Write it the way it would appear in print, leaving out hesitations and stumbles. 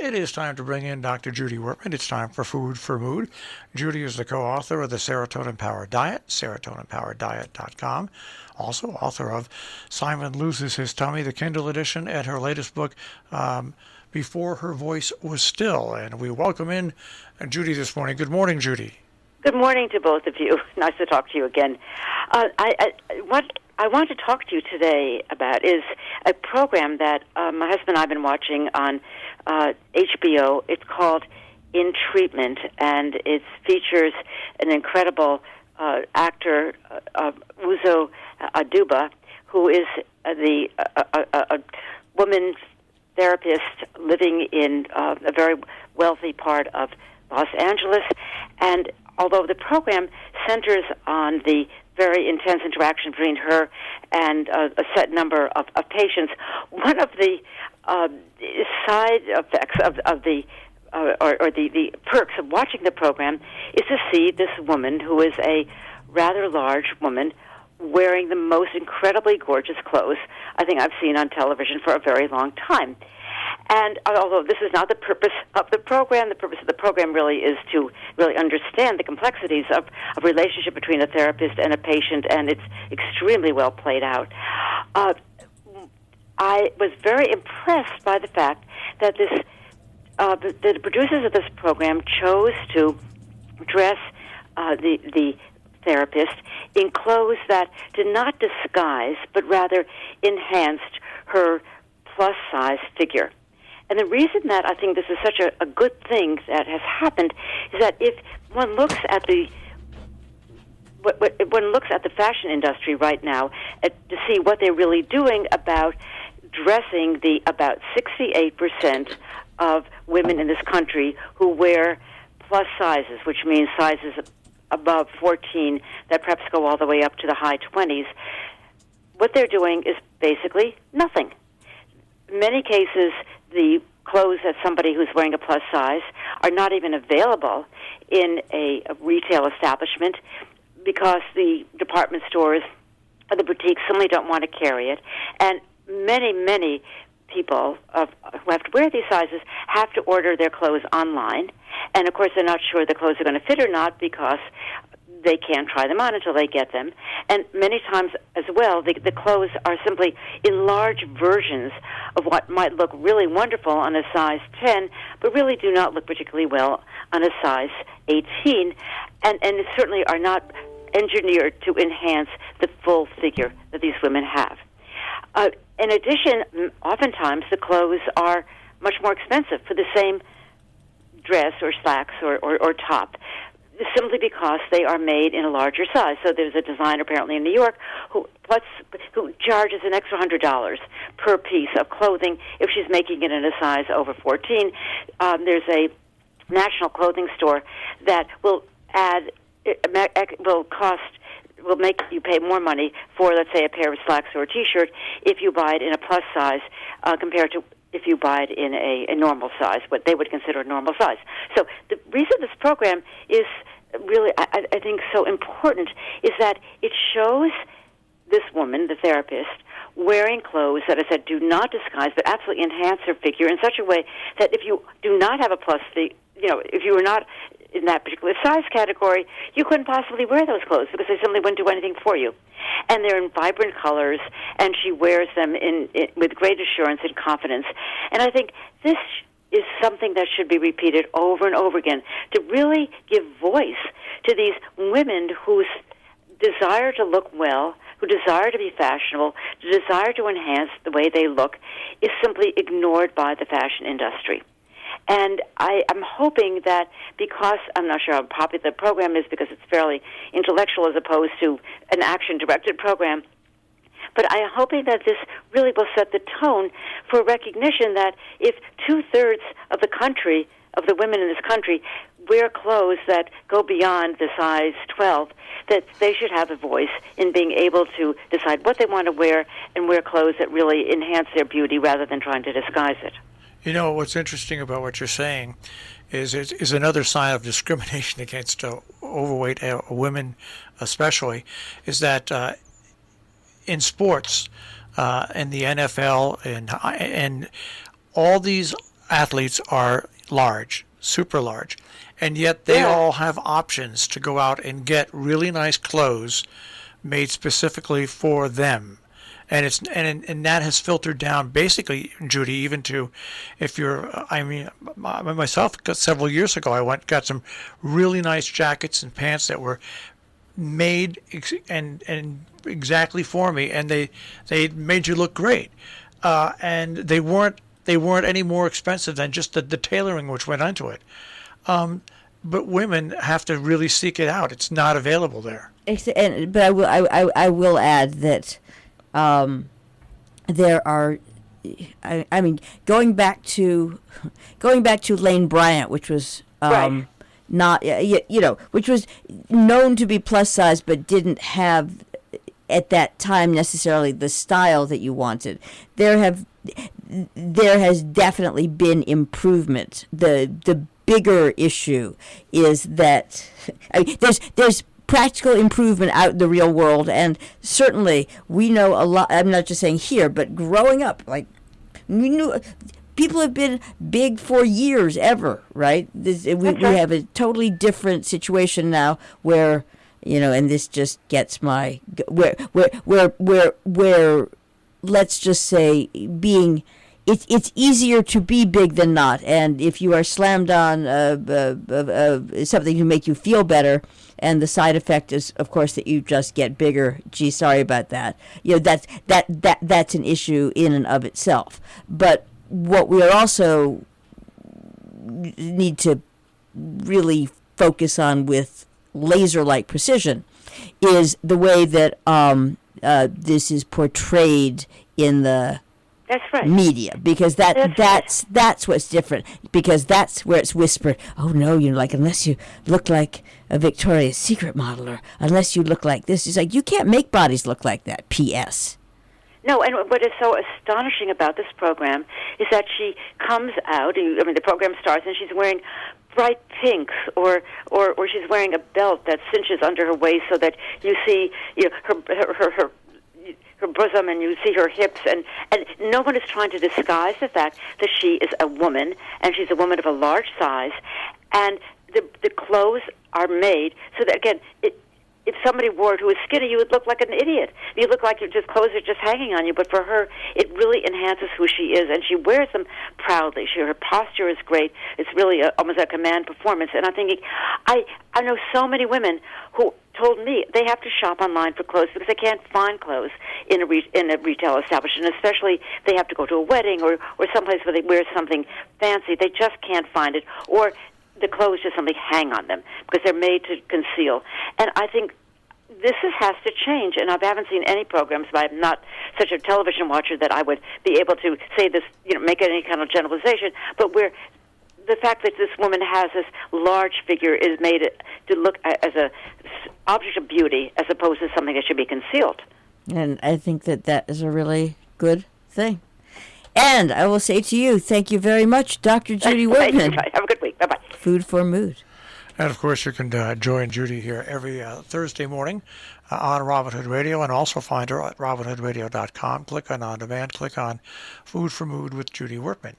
It is time to bring in Dr. Judy Wurtman. It's time for Food for Mood. Judy is the co-author of the Serotonin Powered Diet, serotoninpowereddiet.com. Also author of Simon Loses His Tummy, the Kindle edition, and her latest book, Before Her Voice Was Still. And we welcome in Judy this morning. Good morning, Judy. Good morning to both of you. Nice to talk to you again. What I want to talk to you today about is a program that my husband and I have been watching on HBO. It's called In Treatment, and it features an incredible actor, Uzo Aduba, who is a woman therapist living in a very wealthy part of Los Angeles. And although the program centers on the very intense interaction between her and a set number of patients, one of the side effects of the perks of watching the program is to see this woman, who is a rather large woman, wearing the most incredibly gorgeous clothes I think I've seen on television for a very long time. And although this is not the purpose of the program really is to really understand the complexities of a relationship between a therapist and a patient, and it's extremely well played out. I was very impressed by the fact that the producers of this program chose to dress the therapist in clothes that did not disguise, but rather enhanced her plus-size figure. And the reason that I think this is such a good thing that has happened is that if one looks at the fashion industry right now to see what they're really doing about dressing the about 68% of women in this country who wear plus sizes, which means sizes above 14 that perhaps go all the way up to the high 20s, what they're doing is basically nothing. In many cases, the clothes of somebody who's wearing a plus size are not even available in a retail establishment because the department stores or the boutiques simply don't want to carry it. And many people who have to wear these sizes have to order their clothes online. And, of course, they're not sure the clothes are going to fit or not because they can't try them on until they get them. And many times as well, the clothes are simply enlarged versions of what might look really wonderful on a size 10, but really do not look particularly well on a size 18, and certainly are not engineered to enhance the full figure that these women have. In addition, oftentimes the clothes are much more expensive for the same dress or slacks or top, simply because they are made in a larger size. So there's a designer apparently in New York who charges an extra $100 per piece of clothing if she's making it in a size over 14. There's a national clothing store that will make you pay more money for, let's say, a pair of slacks or a T-shirt if you buy it in a plus size compared to if you buy it in a normal size, what they would consider a normal size. So the reason this program is really, I think, so important is that it shows this woman, the therapist, wearing clothes that, as I said, do not disguise but absolutely enhance her figure in such a way that if you do not have a plus, if you were not in that particular size category, you couldn't possibly wear those clothes because they simply wouldn't do anything for you. And they're in vibrant colors, and she wears them with great assurance and confidence. And I think this is something that should be repeated over and over again to really give voice to these women whose desire to look well, who desire to be fashionable, who desire to enhance the way they look, is simply ignored by the fashion industry. And I am hoping that because, I'm not sure how popular the program is because it's fairly intellectual as opposed to an action-directed program, but I am hoping that this really will set the tone for recognition that if two-thirds of the country, of the women in this country, wear clothes that go beyond the size 12, that they should have a voice in being able to decide what they want to wear and wear clothes that really enhance their beauty rather than trying to disguise it. You know, what's interesting about what you're saying is another sign of discrimination against overweight women especially, is that in sports, in the NFL, and all these athletes are large, super large, and yet they all have options to go out and get really nice clothes made specifically for them. And that has filtered down basically, Judy, even to if you're, I mean, myself, several years ago, I got some really nice jackets and pants that were made and exactly for me, and they made you look great, and they weren't any more expensive than just the tailoring which went into it. But women have to really seek it out. It's not available there. But I will add that there are. I mean, going back to Lane Bryant, which was Right. not which was known to be plus size, but didn't have at that time necessarily the style that you wanted. There has definitely been improvement. The bigger issue is that there's practical improvement out in the real world, and certainly we know a lot. I'm not just saying here, but growing up, like we knew people have been big for years, ever, right? We have a totally different situation now where, and this just gets my where let's just say being. It's easier to be big than not, and if you are slammed on something to make you feel better, and the side effect is, of course, that you just get bigger. Gee, sorry about that. That's an issue in and of itself. But what we are also need to really focus on with laser-like precision is the way that this is portrayed in the That's right. media, because that's what's different, because that's where it's whispered, oh no, unless you look like a Victoria's Secret model, or unless you look like this. It's like, you can't make bodies look like that. P.S. No, and what is so astonishing about this program is that she comes out, the program starts, and she's wearing bright pinks, or she's wearing a belt that cinches under her waist so that you see her bosom, and you see her hips, and no one is trying to disguise the fact that she is a woman, and she's a woman of a large size, and the clothes are made so that, again, if somebody wore it who was skinny, you would look like an idiot. You look like your clothes are just hanging on you, but for her, it really enhances who she is, and she wears them proudly. Her posture is great. It's really almost a command performance, and I'm thinking, I know so many women who told me they have to shop online for clothes because they can't find clothes in a retail establishment, especially they have to go to a wedding or someplace where they wear something fancy. They just can't find it, or the clothes just simply hang on them because they're made to conceal. And I think this has to change, and I haven't seen any programs, but I'm not such a television watcher that I would be able to say this, make any kind of generalization, but where the fact that this woman has this large figure is made to look as a object of beauty as opposed to something that should be concealed. And I think that is a really good thing. And I will say to you, thank you very much, Dr. Judy Wurtman. Have a good week. Bye-bye. Food for Mood. And, of course, you can join Judy here every Thursday morning on Robin Hood Radio, and also find her at robinhoodradio.com. Click on demand, click on Food for Mood with Judy Wurtman.